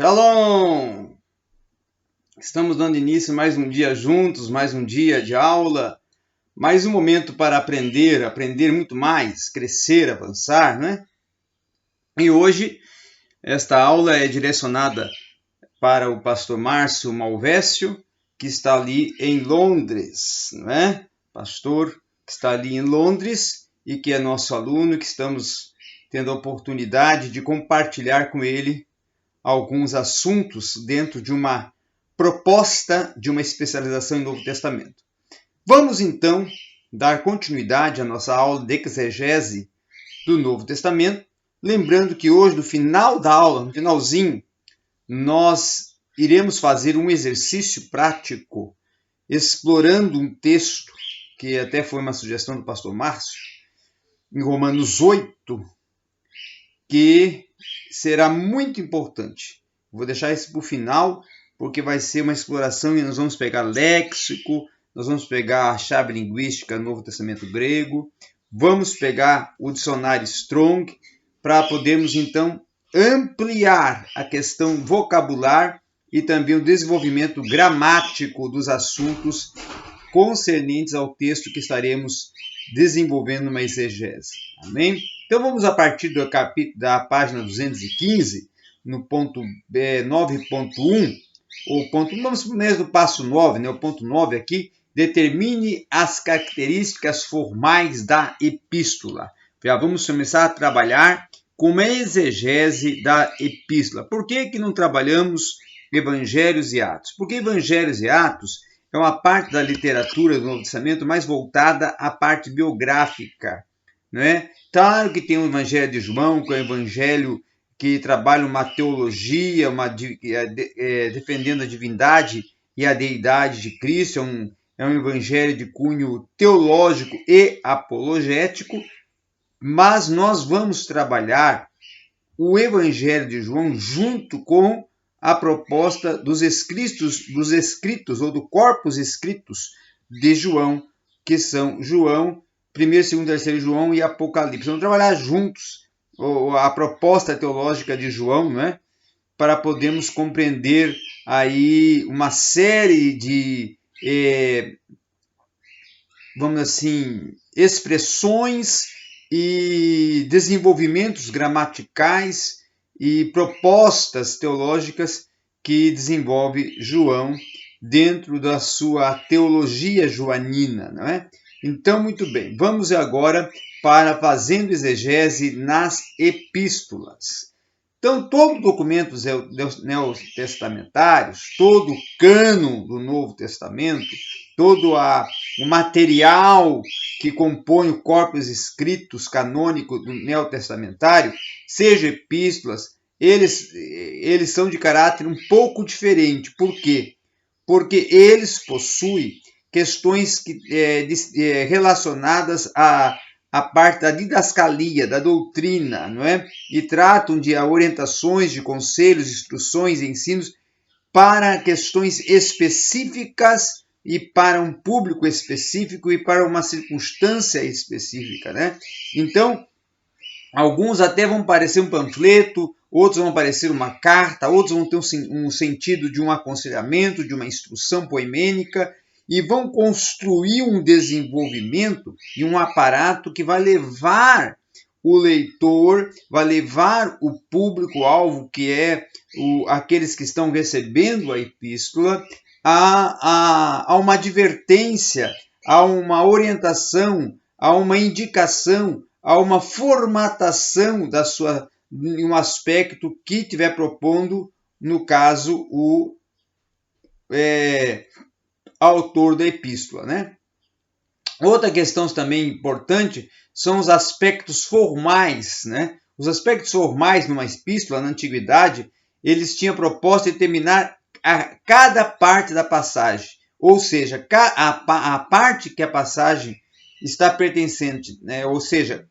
Shalom! Estamos dando início a mais um dia juntos, mais um dia de aula, mais um momento para aprender muito mais, crescer, avançar, né? E hoje, esta aula é direcionada para o pastor Márcio Malvécio, que está ali em Londres, não é? Pastor que está ali em Londres e que é nosso aluno, que estamos tendo a oportunidade de compartilhar com ele alguns assuntos dentro de uma proposta de uma especialização em Novo Testamento. Vamos então dar continuidade à nossa aula de exegese do Novo Testamento, lembrando que hoje, no final da aula, no finalzinho, nós iremos fazer um exercício prático, explorando um texto, que até foi uma sugestão do pastor Márcio, em Romanos 8, que será muito importante. Vou deixar isso para o final, porque vai ser uma exploração e nós vamos pegar léxico, nós vamos pegar a chave linguística Novo Testamento grego, vamos pegar o dicionário Strong, para podermos então ampliar a questão vocabular e também o desenvolvimento gramático dos assuntos concernentes ao texto que estaremos desenvolvendo numa exegese. Amém? Então vamos a partir do capítulo da página 215, no ponto 9.1, ou ponto, vamos mesmo do passo 9, né? O ponto 9 aqui, determine as características formais da epístola. Já vamos começar a trabalhar com uma exegese da epístola. Por que não trabalhamos Evangelhos e Atos? Porque Evangelhos e Atos é uma parte da literatura do Novo Testamento mais voltada à parte biográfica, não é? Claro que tem o Evangelho de João, que é um evangelho que trabalha uma teologia, defendendo a divindade e a deidade de Cristo, é um evangelho de cunho teológico e apologético, mas nós vamos trabalhar o Evangelho de João junto com a proposta dos escritos ou do corpus escritos de João, que são João, 1º, 2º, 3º João e Apocalipse. Vamos trabalhar juntos a proposta teológica de João, né, para podermos compreender aí uma série de, vamos assim, expressões e desenvolvimentos gramaticais e propostas teológicas que desenvolve João dentro da sua teologia joanina, não é? Então, muito bem, vamos agora para fazendo exegese nas epístolas. Então, todo documento neotestamentários, todo o cânon do Novo Testamento, todo o material que compõe o corpus escritos canônico do neotestamentário, seja epístolas, eles são de caráter um pouco diferente. Por quê? Porque eles possuem questões relacionadas à parte da didascalia, da doutrina, não é? E tratam de orientações, de conselhos, instruções, ensinos para questões específicas e para um público específico e para uma circunstância específica, né? Então, alguns até vão parecer um panfleto, outros vão parecer uma carta, outros vão ter um sentido de um aconselhamento, de uma instrução poemênica, e vão construir um desenvolvimento e um aparato que vai levar o leitor, vai levar o público-alvo, que é aqueles que estão recebendo a epístola, a uma advertência, a uma orientação, a uma indicação, a uma formatação em um aspecto que estiver propondo, no caso, o autor da epístola, né? Outra questão também importante são os aspectos formais, né? Os aspectos formais numa epístola, na antiguidade, eles tinham a proposta de determinar cada parte da passagem, ou seja, a parte que a passagem está pertencente, né? Ou seja,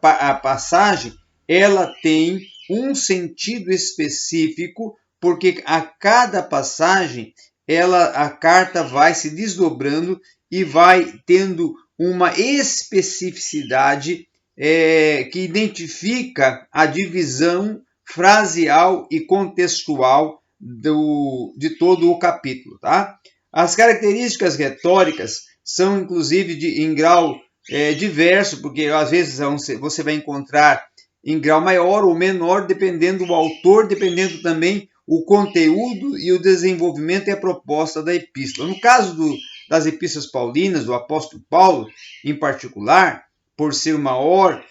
a passagem ela tem um sentido específico, porque a cada passagem a carta vai se desdobrando e vai tendo uma especificidade que identifica a divisão fraseal e contextual de todo o capítulo. Tá? As características retóricas são, inclusive, em grau diverso, porque às vezes você vai encontrar em grau maior ou menor, dependendo do autor, dependendo também o conteúdo e o desenvolvimento e a proposta da epístola. No caso das epístolas paulinas, do apóstolo Paulo, em particular, por ser o maior,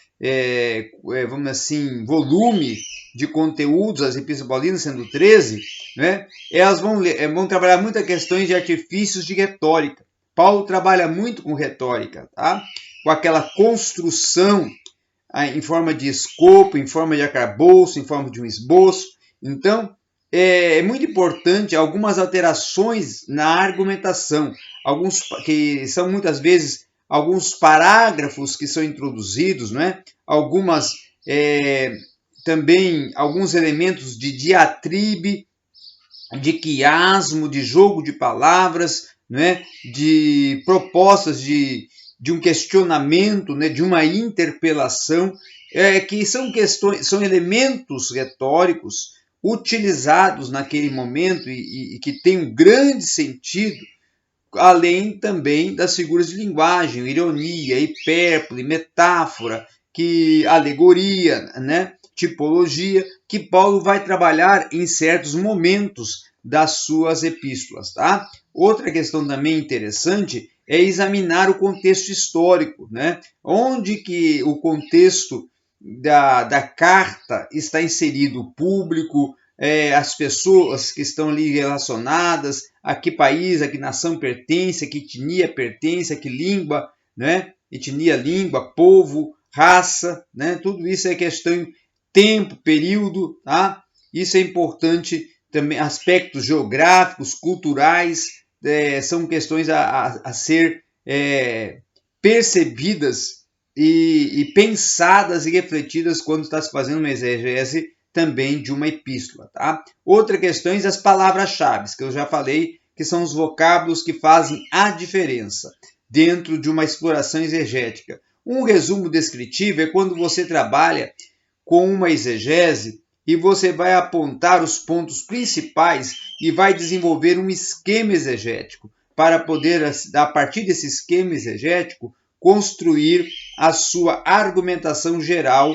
vamos assim, volume de conteúdos, as epístolas paulinas sendo 13, né, elas vão trabalhar muitas questões de artifícios de retórica. Paulo trabalha muito com retórica, tá? Com aquela construção em forma de escopo, em forma de arcabouço, em forma de um esboço. Então, é muito importante algumas alterações na argumentação, que são muitas vezes alguns parágrafos que são introduzidos, né? Também alguns elementos de diatribe, de quiasmo, de jogo de palavras, né? De propostas de um questionamento, né? De uma interpelação, que são elementos retóricos utilizados naquele momento e que tem um grande sentido, além também das figuras de linguagem, ironia, hipérbole, metáfora, alegoria, né? Tipologia, que Paulo vai trabalhar em certos momentos das suas epístolas. Tá? Outra questão também interessante é examinar o contexto histórico, né? Onde que o contexto da carta está inserido, o público, as pessoas que estão ali relacionadas, a que país, a que nação pertence, a que etnia pertence, a que língua, né? Etnia, língua, povo, raça, né? Tudo isso é questão tempo, período, tá? Isso é importante também, aspectos geográficos, culturais, são questões a ser percebidas e pensadas e refletidas quando está se fazendo uma exegese também de uma epístola. Tá? Outra questão é as palavras-chave, que eu já falei, que são os vocábulos que fazem a diferença dentro de uma exploração exegética. Um resumo descritivo é quando você trabalha com uma exegese e você vai apontar os pontos principais e vai desenvolver um esquema exegético para poder, a partir desse esquema exegético, construir a sua argumentação geral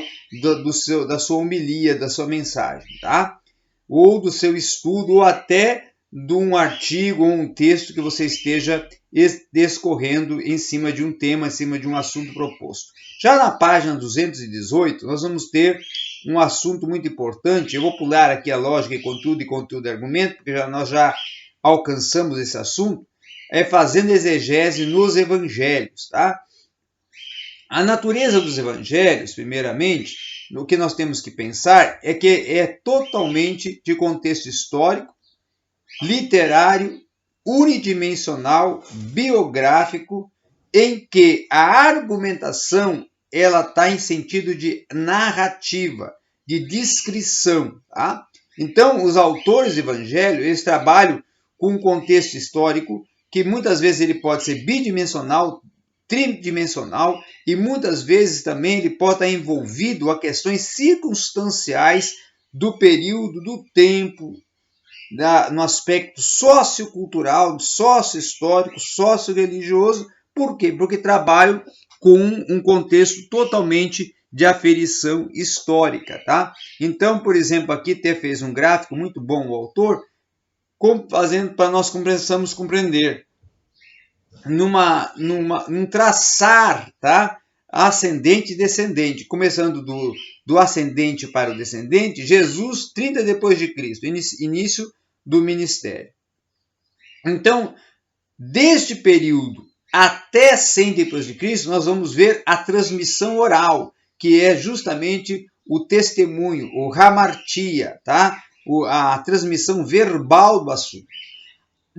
da sua homilia, da sua mensagem, tá? Ou do seu estudo, ou até de um artigo ou um texto que você esteja discorrendo em cima de um tema, em cima de um assunto proposto. Já na página 218, nós vamos ter um assunto muito importante. Eu vou pular aqui a lógica e conteúdo e argumento, porque nós já alcançamos esse assunto, fazendo exegese nos evangelhos, tá? A natureza dos evangelhos, primeiramente, o que nós temos que pensar é que é totalmente de contexto histórico, literário, unidimensional, biográfico, em que a argumentação ela está em sentido de narrativa, de descrição. Tá? Então, os autores do evangelho, eles trabalham com um contexto histórico que muitas vezes ele pode ser bidimensional, tridimensional, e muitas vezes também ele pode estar envolvido a questões circunstanciais do período, do tempo, no aspecto sociocultural, sócio-histórico, sócio-religioso. Por quê? Porque trabalham com um contexto totalmente de aferição histórica. Tá? Então, por exemplo, aqui até fez um gráfico muito bom o autor, fazendo para nós possamos compreender num traçar, tá? Ascendente e descendente, começando do ascendente para o descendente, Jesus 30 depois de Cristo, início do ministério. Então, deste período até 100 depois de Cristo, nós vamos ver a transmissão oral, que é justamente o testemunho, o hamartia, tá? A transmissão verbal do assunto.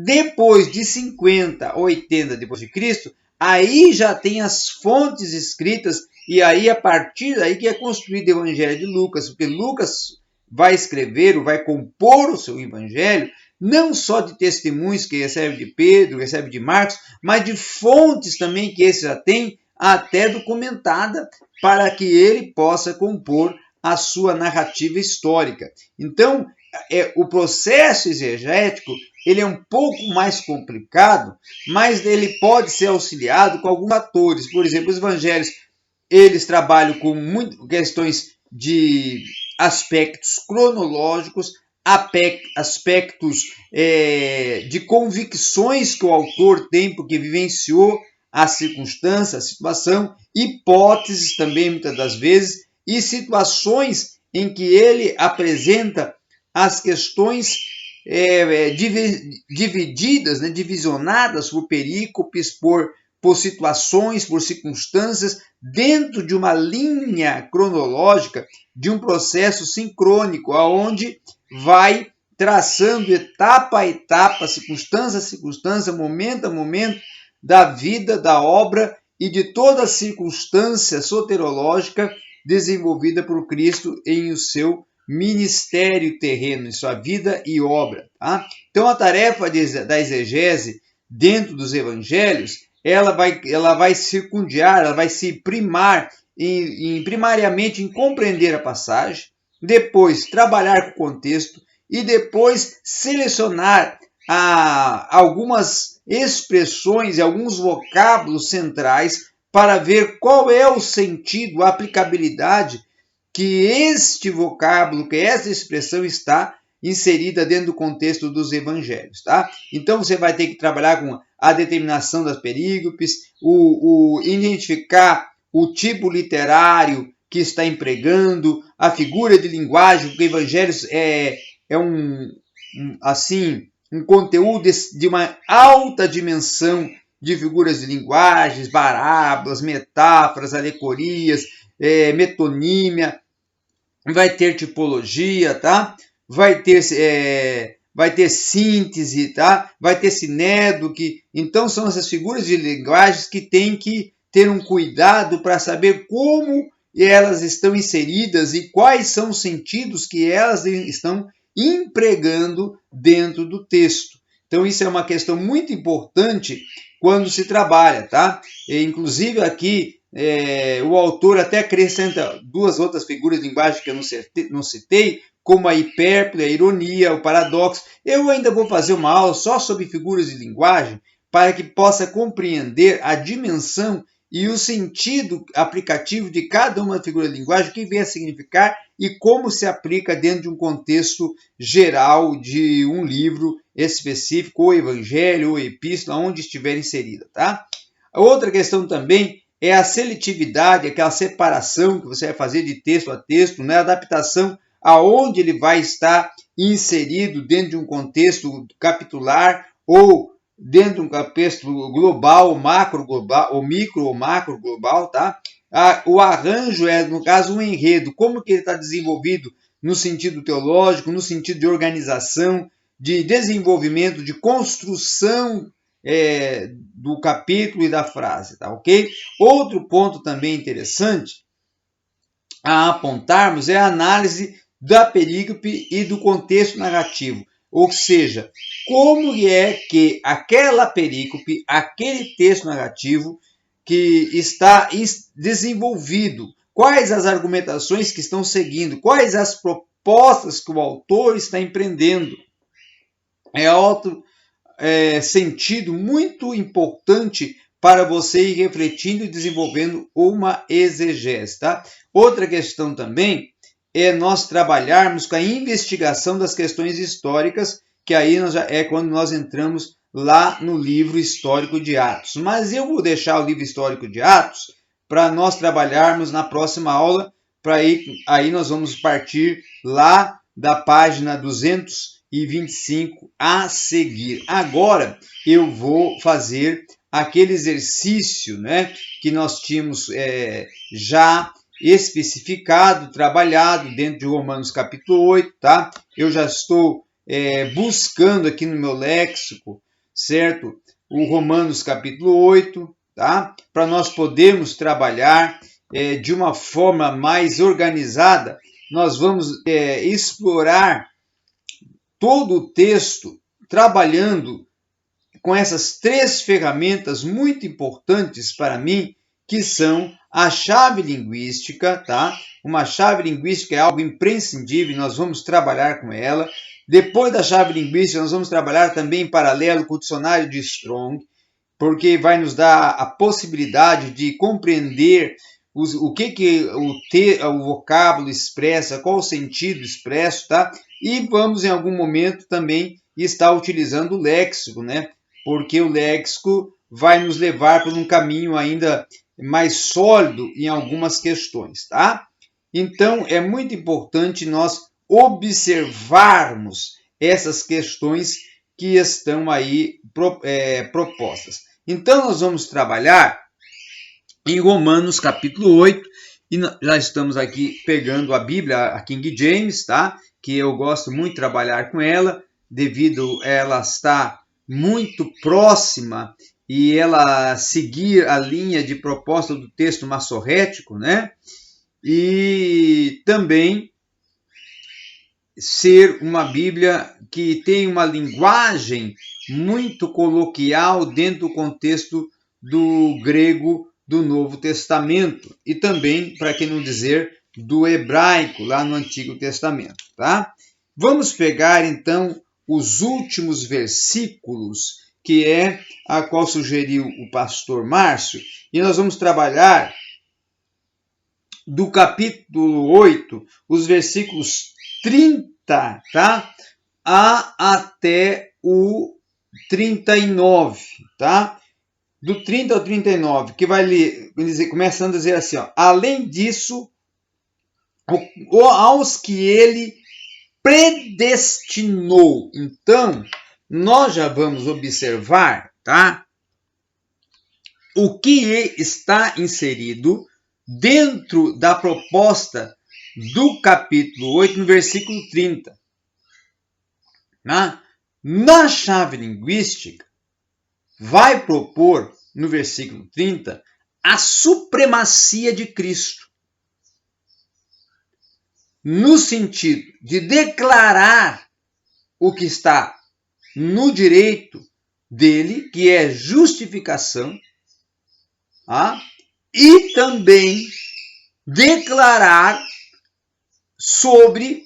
Depois de 50, 80 depois de Cristo, aí já tem as fontes escritas e aí a partir daí que é construído o Evangelho de Lucas, porque Lucas vai escrever ou vai compor o seu Evangelho não só de testemunhos que recebe de Pedro, recebe de Marcos, mas de fontes também que esse já tem, até documentada, para que ele possa compor a sua narrativa histórica. Então, o processo exegético ele é um pouco mais complicado, mas ele pode ser auxiliado com alguns fatores. Por exemplo, os evangelhos eles trabalham com questões de aspectos cronológicos, aspectos de convicções que o autor tem porque vivenciou a circunstância, a situação, hipóteses também muitas das vezes e situações em que ele apresenta as questões divididas, né, divisionadas por perícopes, por situações, por circunstâncias, dentro de uma linha cronológica, de um processo sincrônico, aonde vai traçando etapa a etapa, circunstância a circunstância, momento a momento da vida, da obra e de toda a circunstância soterológica desenvolvida por Cristo em o seu ministério terreno, em sua vida e obra. Tá? Então, a tarefa da exegese dentro dos evangelhos, ela vai circundiar, ela vai se primar primariamente em compreender a passagem, depois trabalhar com o contexto e depois selecionar algumas expressões e alguns vocábulos centrais para ver qual é o sentido, a aplicabilidade que este vocábulo, que essa expressão está inserida dentro do contexto dos evangelhos, tá? Então você vai ter que trabalhar com a determinação das perícopes, identificar o tipo literário que está empregando, a figura de linguagem, porque evangelhos é um conteúdo de uma alta dimensão de figuras de linguagens, parábolas, metáforas, alegorias, metonímia, vai ter tipologia, tá? Vai ter síntese, tá? Vai ter sinédoque. Então são essas figuras de linguagens que tem que ter um cuidado para saber como elas estão inseridas e quais são os sentidos que elas estão empregando dentro do texto. Então isso é uma questão muito importante quando se trabalha, tá? Inclusive aqui o autor até acrescenta duas outras figuras de linguagem que eu não citei, como a hipérbole, a ironia, o paradoxo. Eu ainda vou fazer uma aula só sobre figuras de linguagem para que possa compreender a dimensão e o sentido aplicativo de cada uma figura de linguagem, o que vem a significar e como se aplica dentro de um contexto geral de um livro específico, ou evangelho, ou epístola, onde estiver inserida, tá? A outra questão também é a seletividade, aquela separação que você vai fazer de texto a texto, né? A adaptação aonde ele vai estar inserido dentro de um contexto capitular ou dentro de um contexto global, macro global, ou micro ou macro global, tá? O arranjo é, no caso, um enredo, como que ele está desenvolvido no sentido teológico, no sentido de organização, de desenvolvimento, de construção do capítulo e da frase, tá ok? Outro ponto também interessante a apontarmos é a análise da perícope e do contexto narrativo, ou seja, como é que aquela perícope, aquele texto narrativo que está desenvolvido, quais as argumentações que estão seguindo, quais as propostas que o autor está empreendendo. É outro sentido muito importante para você ir refletindo e desenvolvendo uma exegese, tá? Outra questão também é nós trabalharmos com a investigação das questões históricas, que aí é quando nós entramos lá no livro histórico de Atos. Mas eu vou deixar o livro histórico de Atos para nós trabalharmos na próxima aula, para aí nós vamos partir lá da página 225 a seguir. Agora eu vou fazer aquele exercício, né, que nós tínhamos já especificado, trabalhado dentro de Romanos capítulo 8, tá? Eu já estou buscando aqui no meu léxico, certo? O Romanos capítulo 8, tá? Para nós podermos trabalhar de uma forma mais organizada, nós vamos explorar todo o texto trabalhando com essas três ferramentas muito importantes para mim, que são a chave linguística, tá? Uma chave linguística é algo imprescindível, nós vamos trabalhar com ela. Depois da chave linguística, nós vamos trabalhar também em paralelo com o dicionário de Strong, porque vai nos dar a possibilidade de compreender o que o vocábulo expressa, qual o sentido expresso, tá? E vamos, em algum momento, também estar utilizando o léxico, né? Porque o léxico vai nos levar por um caminho ainda mais sólido em algumas questões, tá? Então, é muito importante nós observarmos essas questões que estão aí propostas. Então, nós vamos trabalhar em Romanos capítulo 8, e já estamos aqui pegando a Bíblia, a King James, tá? Que eu gosto muito de trabalhar com ela, devido a ela estar muito próxima e ela seguir a linha de proposta do texto massorrético, né? E também ser uma Bíblia que tem uma linguagem muito coloquial dentro do contexto do grego do Novo Testamento e também, para que não dizer, do hebraico lá no Antigo Testamento, tá? Vamos pegar então os últimos versículos, que é a qual sugeriu o pastor Márcio, e nós vamos trabalhar do capítulo 8, os versículos 30, tá? Até o 39, tá? Do 30 ao 39, que vai começando a dizer assim, ó, além disso, aos que ele predestinou. Então, nós já vamos observar, tá? O que está inserido dentro da proposta do capítulo 8, no versículo 30. Na chave linguística, vai propor, no versículo 30, a supremacia de Cristo, no sentido de declarar o que está no direito dele, que é justificação, e também declarar sobre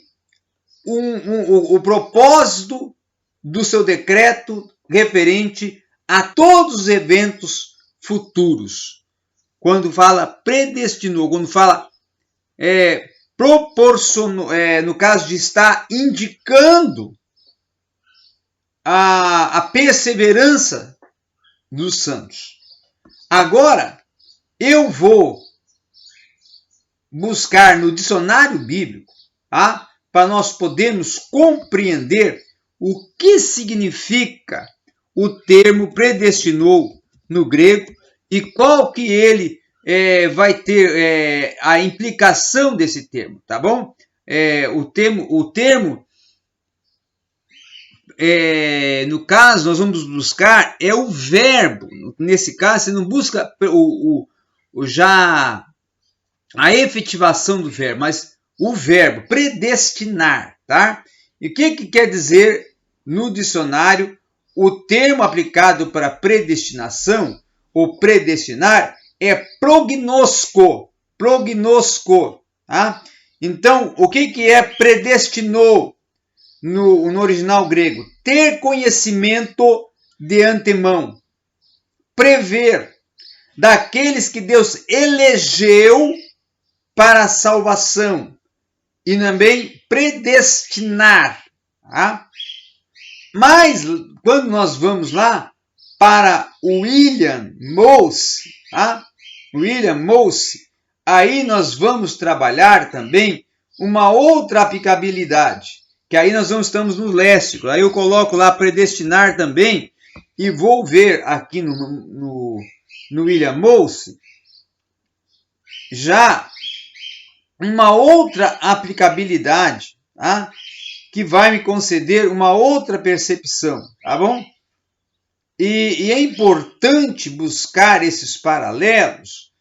o propósito do seu decreto referente a todos os eventos futuros. Quando fala predestinou, quando fala proporcionou, no caso de estar indicando a perseverança dos santos. Agora, eu vou buscar no dicionário bíblico, para nós podermos compreender o que significa o termo predestinou no grego e qual que ele vai ter a implicação desse termo, tá bom? O termo no caso, nós vamos buscar o verbo. Nesse caso, você não busca já a efetivação do verbo, mas o verbo predestinar, tá? E o que quer dizer no dicionário o termo aplicado para predestinação ou predestinar é prognosco, tá? Então, o que é predestinou no original grego? Ter conhecimento de antemão, prever, daqueles que Deus elegeu para a salvação, e também predestinar. Mas, quando nós vamos lá para o William Mose, aí nós vamos trabalhar também uma outra aplicabilidade, que aí nós estamos no léxico. Aí eu coloco lá predestinar também, e vou ver aqui no William Mose já uma outra aplicabilidade, que vai me conceder uma outra percepção, tá bom? E é importante buscar esses paralelos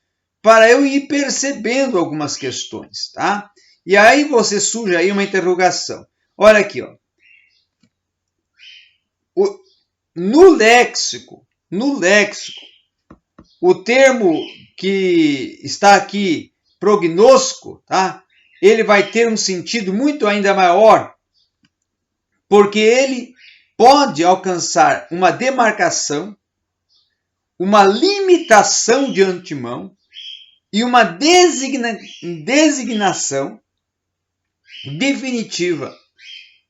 para eu ir percebendo algumas questões, tá? E aí você surge aí uma interrogação. Olha aqui, ó. No léxico, o termo que está aqui, prognosco, tá? Ele vai ter um sentido muito ainda maior, porque ele pode alcançar uma demarcação, uma limitação de antemão e uma designação definitiva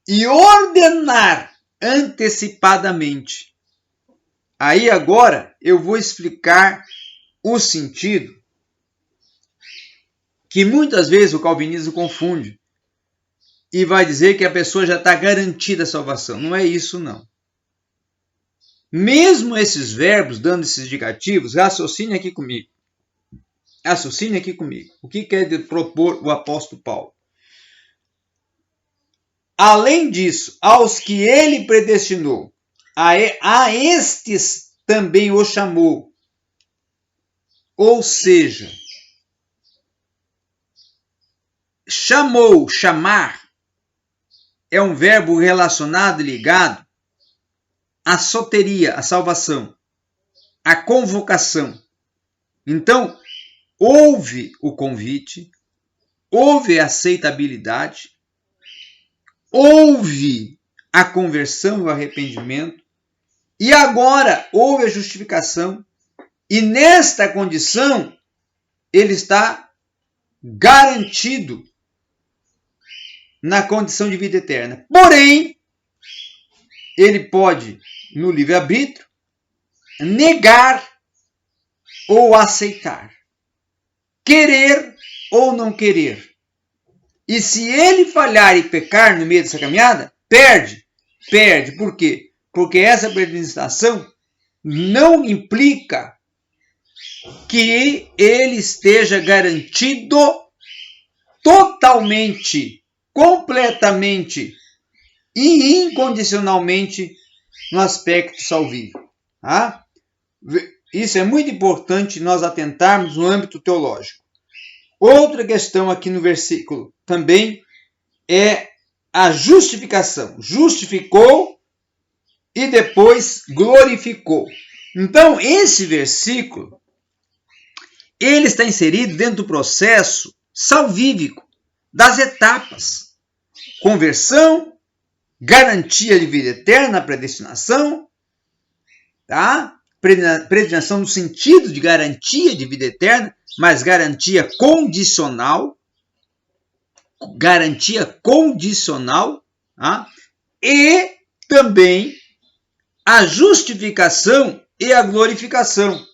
e ordenar antecipadamente. Aí agora eu vou explicar o sentido que muitas vezes o calvinismo confunde e vai dizer que a pessoa já está garantida a salvação. Não é isso, não. Mesmo esses verbos dando esses indicativos, raciocine aqui comigo. Raciocine aqui comigo. O que quer propor o apóstolo Paulo? Além disso, aos que ele predestinou, a estes também o chamou. Ou seja, chamou, chamar, é um verbo relacionado e ligado à soteria, à salvação, à convocação. Então, houve o convite, houve a aceitabilidade, houve a conversão e o arrependimento, e agora houve a justificação, e nesta condição ele está garantido na condição de vida eterna. Porém, ele pode, no livre-arbítrio, negar ou aceitar, querer ou não querer. E se ele falhar e pecar no meio dessa caminhada, perde. Perde. Por quê? Porque essa predestinação não implica que ele esteja garantido totalmente, completamente e incondicionalmente no aspecto salvífico. Tá? Isso é muito importante nós atentarmos no âmbito teológico. Outra questão aqui no versículo também é a justificação. Justificou e depois glorificou. Então, esse versículo, ele está inserido dentro do processo salvífico, das etapas. Conversão, garantia de vida eterna, predestinação, tá? Predestinação no sentido de garantia de vida eterna, mas garantia condicional, tá? E também a justificação e a glorificação.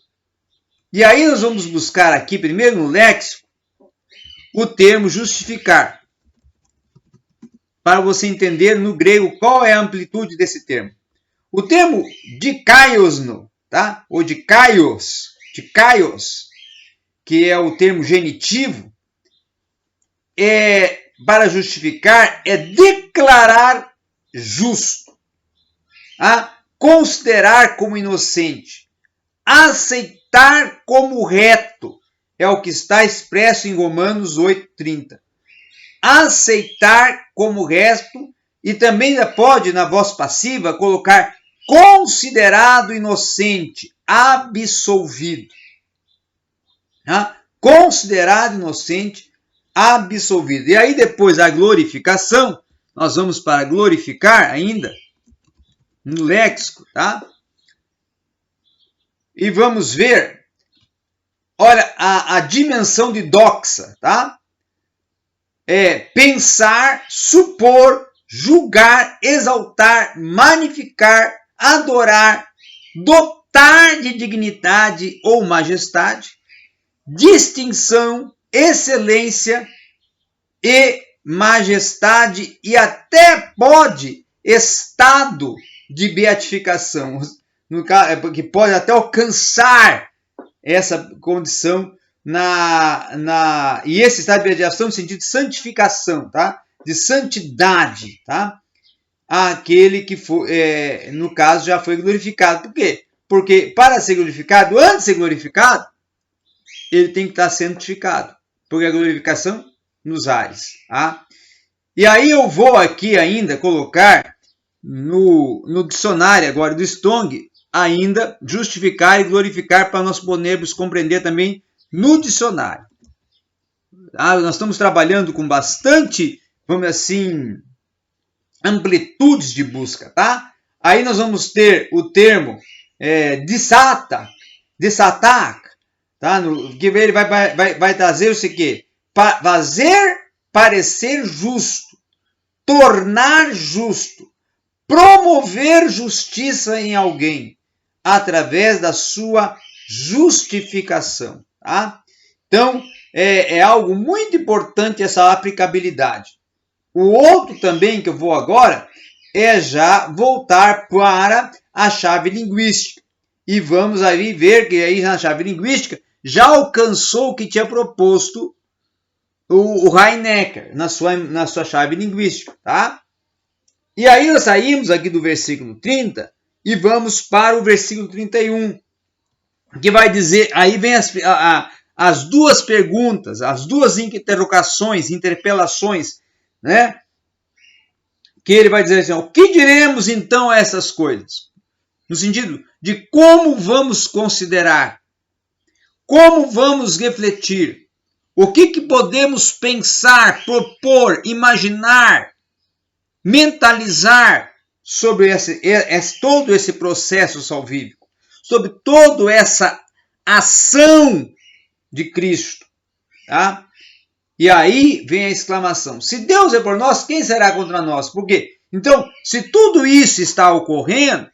E aí nós vamos buscar aqui primeiro no léxico o termo justificar, para você entender no grego qual é a amplitude desse termo. O termo dikaiosno, tá? Ou dikaios, que é o termo genitivo, para justificar é declarar justo, tá? Considerar como inocente, aceitar como reto, é o que está expresso em Romanos 8:30. Aceitar como reto, e também pode, na voz passiva, colocar considerado inocente, absolvido. Tá? Considerado inocente, absolvido. E aí depois a glorificação, nós vamos para glorificar ainda, no léxico, tá? E vamos ver, olha, a dimensão de doxa, tá? É pensar, supor, julgar, exaltar, magnificar, adorar, dotar de dignidade ou majestade, distinção, excelência e majestade, e até pode estado de beatificação, no caso, que pode até alcançar essa condição e esse estado de beatificação no sentido de santificação, tá? De santidade, tá? Aquele que foi, no caso, já foi glorificado. Por quê? Porque para ser glorificado, antes de ser glorificado, ele tem que estar santificado, porque a glorificação nos ares, tá? E aí eu vou aqui ainda colocar no dicionário agora do Strong ainda justificar e glorificar para nós podermos compreender também no dicionário. Nós estamos trabalhando com bastante, vamos assim, amplitudes de busca, tá? Aí nós vamos ter o termo desatar, tá? Que ele vai trazer o seguinte: fazer parecer justo, tornar justo, promover justiça em alguém através da sua justificação, tá? Então, é algo muito importante essa aplicabilidade. O outro também que eu vou agora é já voltar para a chave linguística. E vamos aí ver que aí na chave linguística já alcançou o que tinha proposto o Heinecker na sua chave linguística, tá? E aí nós saímos aqui do versículo 30 e vamos para o versículo 31, que vai dizer, aí vem as duas perguntas, as duas interpelações, né? Que ele vai dizer assim: o que diremos então a essas coisas? No sentido de como vamos considerar, como vamos refletir, o que podemos pensar, propor, imaginar, mentalizar sobre todo esse processo salvífico, sobre toda essa ação de Cristo, tá? E aí vem a exclamação: se Deus é por nós, quem será contra nós? Por quê? Então, se tudo isso está ocorrendo,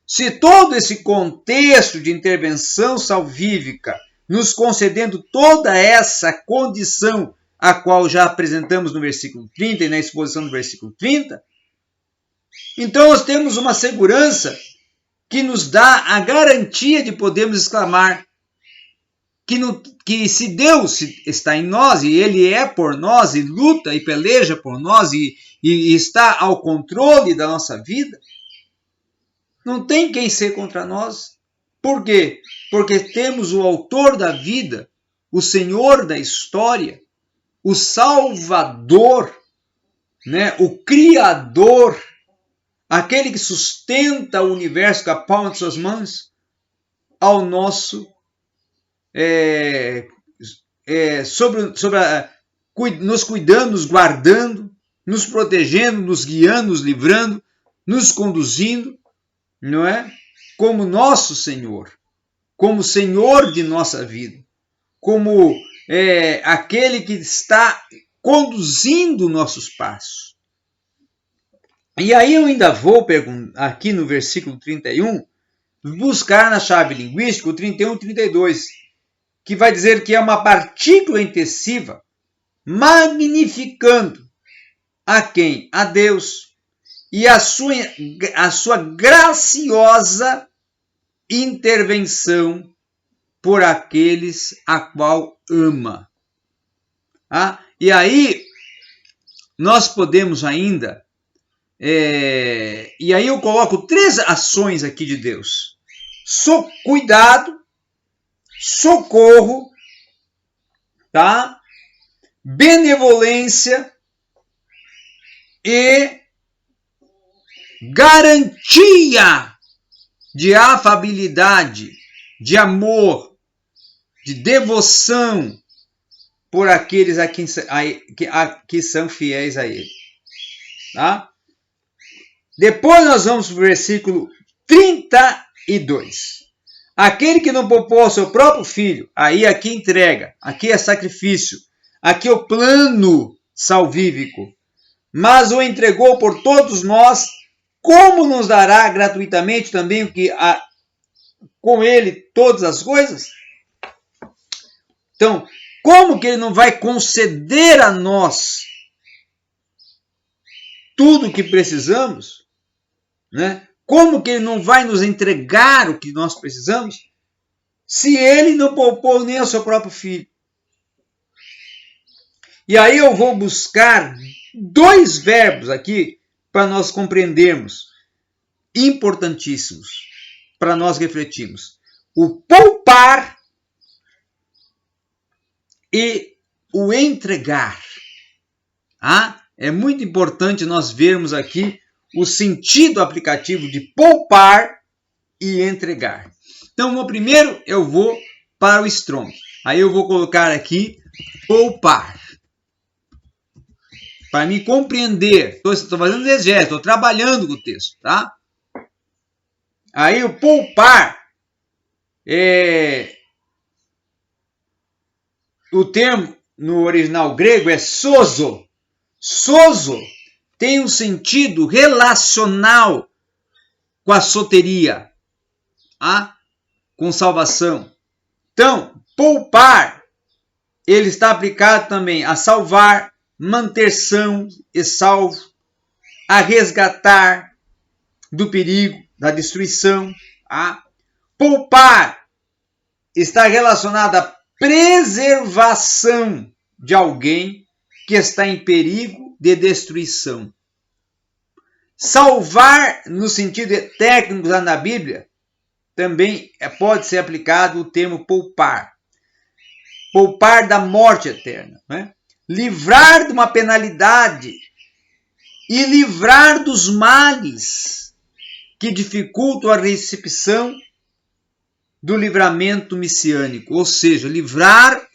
se todo esse contexto de intervenção salvífica nos concedendo toda essa condição a qual já apresentamos no versículo 30 e na exposição do versículo 30, então nós temos uma segurança que nos dá a garantia de podermos exclamar que se Deus está em nós e Ele é por nós e luta e peleja por nós e está ao controle da nossa vida, não tem quem ser contra nós. Por quê? Porque temos o autor da vida, o Senhor da história, o Salvador, né? O Criador, aquele que sustenta o universo com a palma de suas mãos, ao nosso nos cuidando, nos guardando, nos protegendo, nos guiando, nos livrando, nos conduzindo, não é? Como nosso Senhor, como Senhor de nossa vida, como aquele que está conduzindo nossos passos. E aí eu ainda vou aqui no versículo 31, buscar na chave linguística o 31 e 32, que vai dizer que é uma partícula intensiva magnificando a quem? A Deus. E a sua graciosa intervenção por aqueles a qual ama. E aí nós podemos ainda... e aí eu coloco 3 ações aqui de Deus: cuidado, socorro, tá? Benevolência e garantia de afabilidade, de amor, de devoção por aqueles que são fiéis a Ele. Tá? Depois nós vamos para o versículo 32. Aquele que não poupou o seu próprio filho, aí aqui entrega, aqui é sacrifício, aqui é o plano salvífico, mas o entregou por todos nós, como nos dará gratuitamente também com ele todas as coisas? Então, como que ele não vai conceder a nós tudo o que precisamos, né? Como que ele não vai nos entregar o que nós precisamos, se ele não poupou nem o seu próprio filho? E aí eu vou buscar 2 verbos aqui para nós compreendermos, importantíssimos, para nós refletirmos: o poupar e o entregar. É muito importante nós vermos aqui o sentido aplicativo de poupar e entregar. Então, primeiro eu vou para o Strong. Aí eu vou colocar aqui poupar. Para me compreender. Estou fazendo exegese, estou trabalhando com o texto, tá? Aí o poupar o termo no original grego é sozo. Sozo tem um sentido relacional com a soteria, com salvação. Então, poupar, ele está aplicado também a salvar, manter são e salvo, a resgatar do perigo, da destruição. Poupar está relacionado à preservação de alguém que está em perigo de destruição. Salvar, no sentido técnico lá na Bíblia, também pode ser aplicado o termo poupar. Poupar da morte eterna. Né? Livrar de uma penalidade e livrar dos males que dificultam a recepção do livramento messiânico. Ou seja, livrar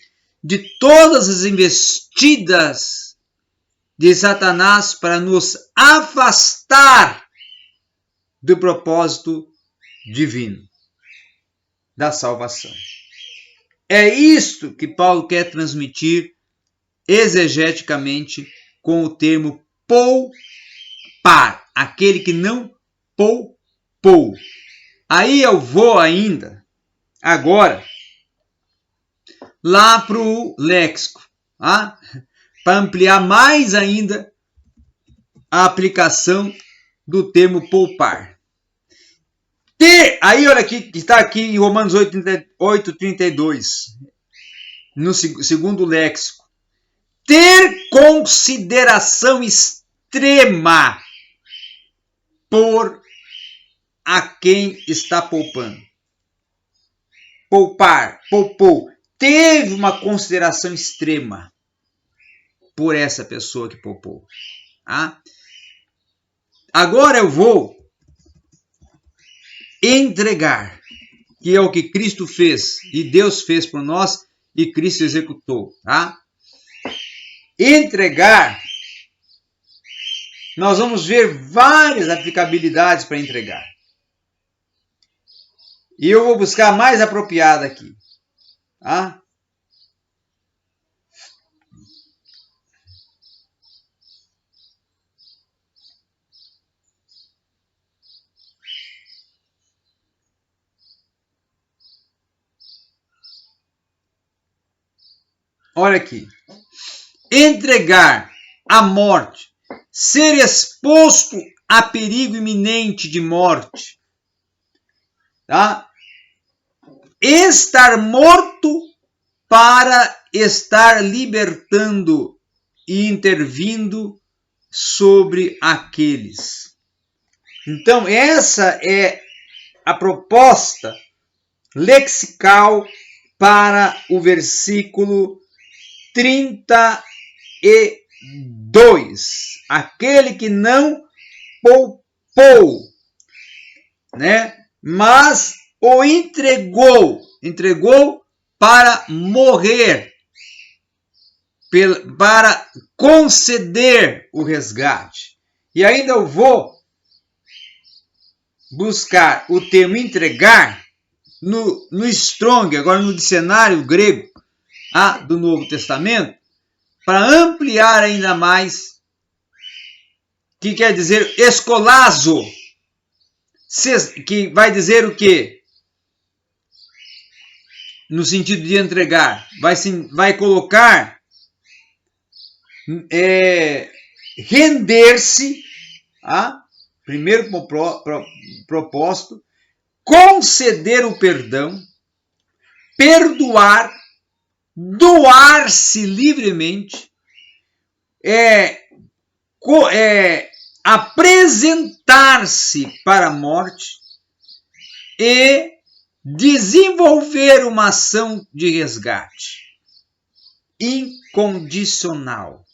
de todas as investidas de Satanás para nos afastar do propósito divino da salvação. É isto que Paulo quer transmitir exegeticamente com o termo poupar, aquele que não poupou. Aí eu vou ainda, agora, lá para o léxico, para ampliar mais ainda a aplicação do termo poupar. Aí olha aqui, está aqui em Romanos 8:32, no segundo léxico. Ter consideração extrema por a quem está poupando. Poupar, poupou. Teve uma consideração extrema por essa pessoa que poupou. Agora eu vou entregar, que é o que Cristo fez e Deus fez por nós e Cristo executou. Entregar, nós vamos ver várias aplicabilidades para entregar. E eu vou buscar a mais apropriada aqui. Olha aqui. Entregar à morte, ser exposto a perigo iminente de morte, estar morto para estar libertando e intervindo sobre aqueles. Então, essa é a proposta lexical para o versículo 32. Aquele que não poupou, mas o entregou para morrer, para conceder o resgate. E ainda eu vou buscar o termo entregar no Strong, agora no dicionário grego do Novo Testamento, para ampliar ainda mais, que quer dizer escolazo, que vai dizer o quê? No sentido de entregar, vai colocar render-se, primeiro propósito, conceder o perdão, perdoar, doar-se livremente, apresentar-se para a morte e desenvolver uma ação de resgate incondicional.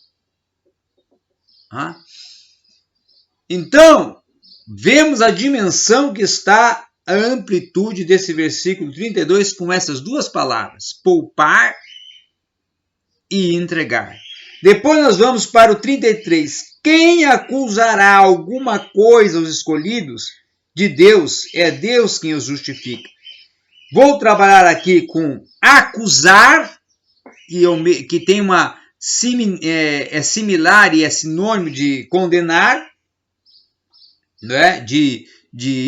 Então, vemos a dimensão que está a amplitude desse versículo 32 com essas duas palavras, poupar e entregar. Depois nós vamos para o 33. Quem acusará alguma coisa aos escolhidos de Deus? É Deus quem os justifica. Vou trabalhar aqui com acusar, que tem uma similar e é sinônimo de condenar, né? de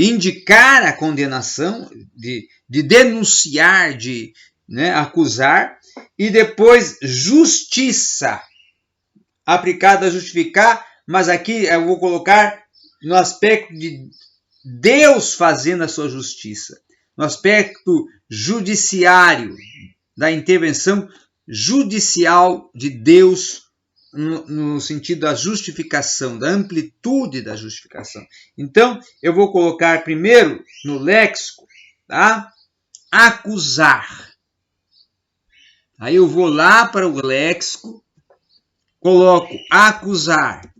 indicar a condenação, de denunciar, de acusar, e depois justiça, aplicada a justificar, mas aqui eu vou colocar no aspecto de Deus fazendo a sua justiça, no aspecto judiciário, da intervenção judicial de Deus, no sentido da justificação, da amplitude da justificação. Então, eu vou colocar primeiro no léxico, tá? Acusar. Aí eu vou lá para o léxico, coloco acusar.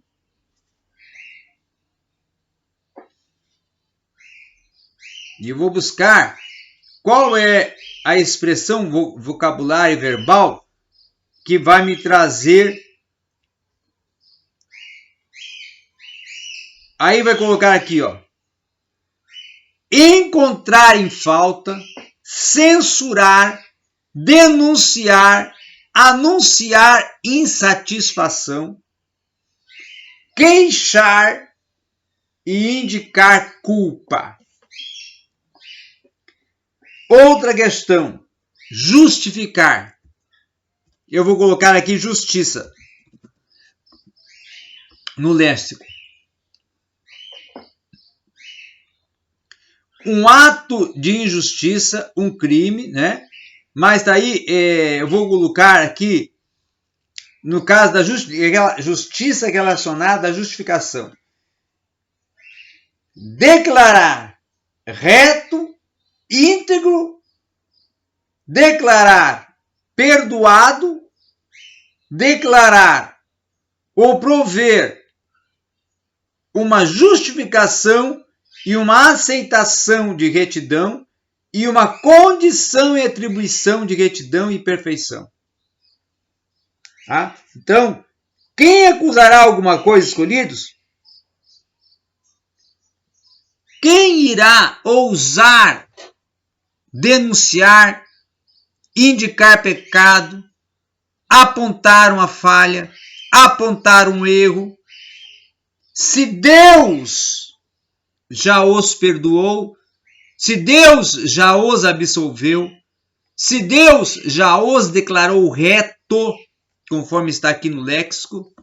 E eu vou buscar qual é a expressão, vocabulário verbal que vai me trazer. Aí vai colocar aqui, ó. Encontrar em falta, censurar, denunciar, anunciar insatisfação, queixar e indicar culpa. Outra questão, justificar. Eu vou colocar aqui justiça no léxico. Um ato de injustiça, um crime, né? Mas daí eu vou colocar aqui, no caso da justiça relacionada à justificação. Declarar reto, íntegro, declarar perdoado, declarar ou prover uma justificação e uma aceitação de retidão e uma condição e atribuição de retidão e perfeição. Tá? Então, quem acusará alguma coisa, escolhidos? Quem irá ousar denunciar, indicar pecado, apontar uma falha, apontar um erro? Se Deus já os perdoou, se Deus já os absolveu, se Deus já os declarou reto, conforme está aqui no léxico,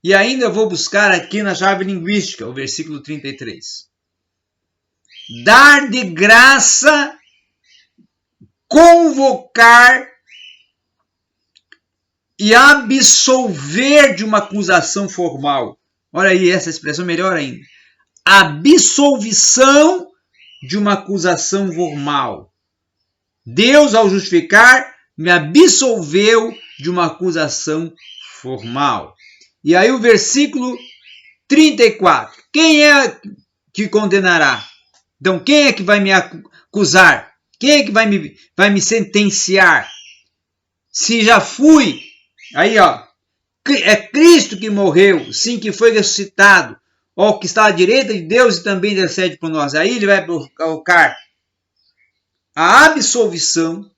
e ainda vou buscar aqui na chave linguística, o versículo 33. Dar de graça, convocar e absolver de uma acusação formal. Olha aí essa expressão, melhor ainda. Absolvição de uma acusação formal. Deus, ao justificar, me absolveu de uma acusação formal. E aí o versículo 34. Quem é que condenará? Então, quem é que vai me acusar? Quem é que vai me sentenciar? Se já fui, aí ó, é Cristo que morreu, sim, que foi ressuscitado, ó, que está à direita de Deus e também intercede por nós. Aí ele vai colocar a absolvição,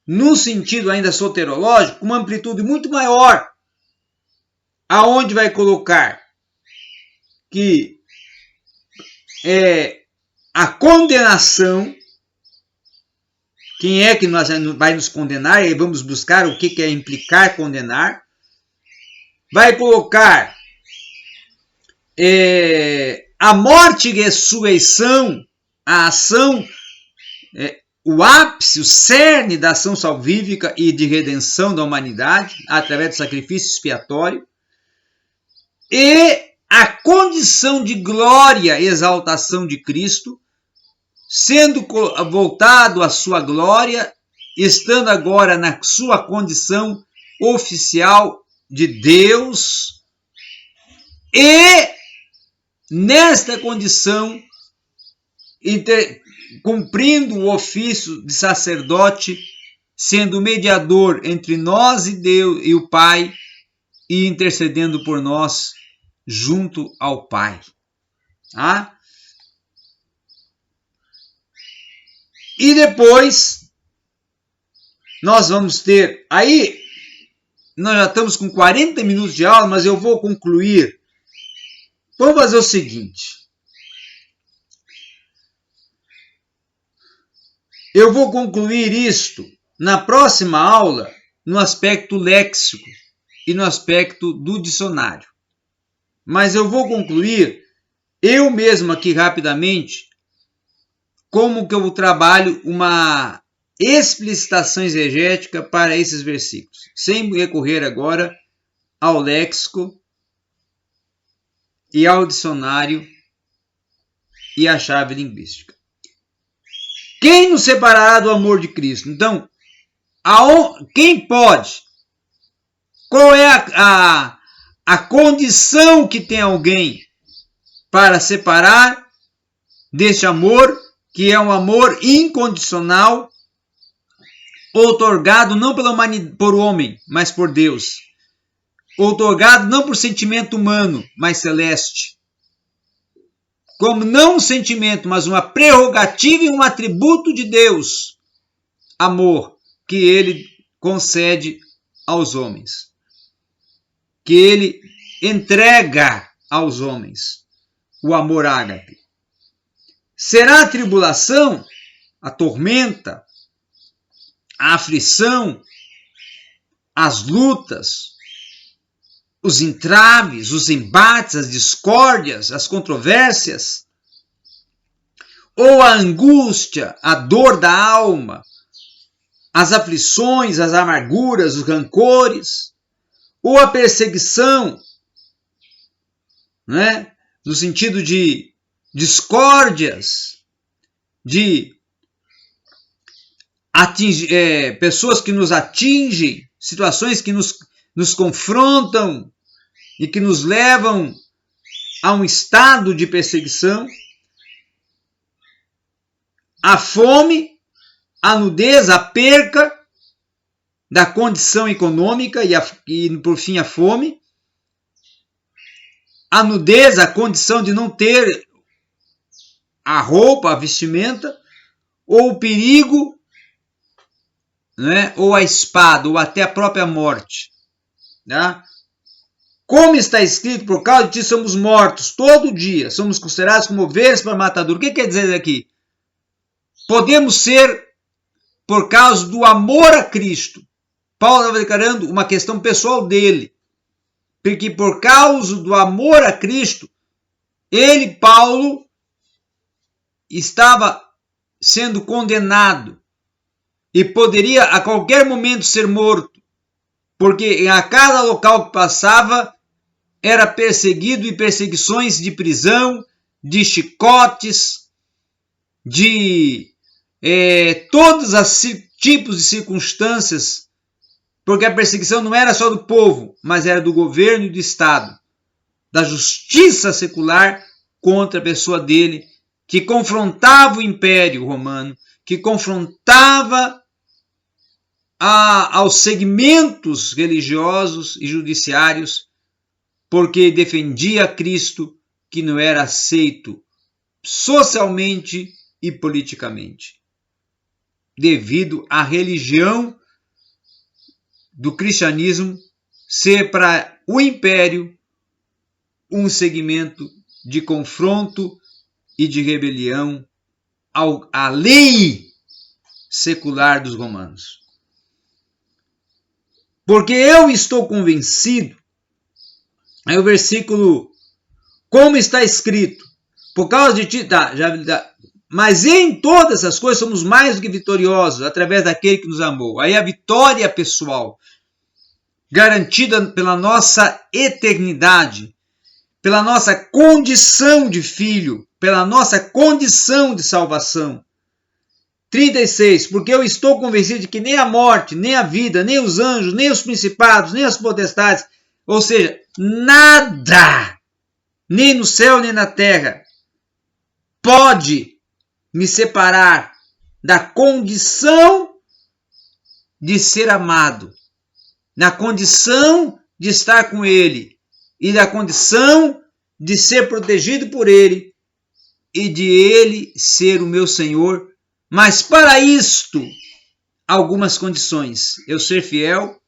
no sentido ainda soterológico, uma amplitude muito maior, aonde vai colocar que a condenação, quem é que vai nos condenar, e vamos buscar o que é implicar condenar, vai colocar a morte e ressurreição, a ação, o ápice, o cerne da ação salvífica e de redenção da humanidade, através do sacrifício expiatório, e a condição de glória e exaltação de Cristo, sendo voltado à sua glória, estando agora na sua condição oficial de Deus, e nesta condição cumprindo o ofício de sacerdote, sendo mediador entre nós e Deus e o Pai, e intercedendo por nós junto ao Pai. Tá? E depois nós vamos ter, aí nós já estamos com 40 minutos de aula, mas eu vou concluir. Vamos fazer o seguinte. Eu vou concluir isto na próxima aula no aspecto léxico e no aspecto do dicionário. Mas eu vou concluir eu mesmo aqui rapidamente como que eu trabalho uma explicitação exegética para esses versículos, sem recorrer agora ao léxico e ao dicionário e à chave linguística. Quem nos separará do amor de Cristo? Então, quem pode? Qual é a condição que tem alguém para separar deste amor, que é um amor incondicional, outorgado não por homem, mas por Deus. Outorgado não por sentimento humano, mas celeste. Como não um sentimento, mas uma prerrogativa e um atributo de Deus. Amor, que ele concede aos homens. Que ele entrega aos homens. O amor ágape. Será a tribulação, a tormenta, a aflição, as lutas, os entraves, os embates, as discórdias, as controvérsias, ou a angústia, a dor da alma, as aflições, as amarguras, os rancores, ou a perseguição, né? No sentido de discórdias, de pessoas que nos atingem, situações que nos confrontam e que nos levam a um estado de perseguição, a fome, a nudez, a perca da condição econômica e por fim, a fome, a nudez, a condição de não ter a roupa, a vestimenta, ou o perigo, né? Ou a espada, ou até a própria morte. Né? Como está escrito, por causa de ti somos mortos todo dia, somos considerados como ovelhas para matador. O que quer dizer aqui? Podemos ser por causa do amor a Cristo. Paulo estava declarando uma questão pessoal dele. Porque por causa do amor a Cristo, ele, Paulo, estava sendo condenado e poderia a qualquer momento ser morto, porque a cada local que passava era perseguido e perseguições de prisão, de chicotes, de todos os tipos de circunstâncias, porque a perseguição não era só do povo, mas era do governo e do Estado, da justiça secular contra a pessoa dele, que confrontava o Império Romano, que confrontava aos segmentos religiosos e judiciários, porque defendia Cristo, que não era aceito socialmente e politicamente, devido à religião do cristianismo ser para o Império um segmento de confronto e de rebelião à lei secular dos romanos. Porque eu estou convencido, aí o versículo, como está escrito, por causa de ti, mas em todas as coisas somos mais do que vitoriosos, através daquele que nos amou. Aí a vitória pessoal, garantida pela nossa eternidade, pela nossa condição de filho, pela nossa condição de salvação. 36, porque eu estou convencido de que nem a morte, nem a vida, nem os anjos, nem os principados, nem as potestades, ou seja, nada, nem no céu nem na terra, pode me separar da condição de ser amado, na condição de estar com Ele e da condição de ser protegido por Ele e de Ele ser o meu Senhor. Mas para isto, algumas condições: eu ser fiel,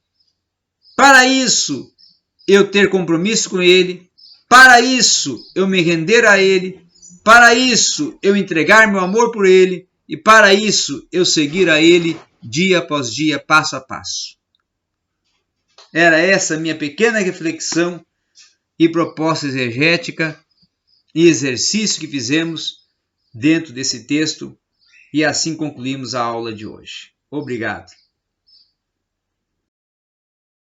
para isso eu ter compromisso com Ele, para isso eu me render a Ele, para isso eu entregar meu amor por Ele e para isso eu seguir a Ele dia após dia, passo a passo. Era essa minha pequena reflexão e proposta exegética e exercício que fizemos dentro desse texto e assim concluímos a aula de hoje. Obrigado.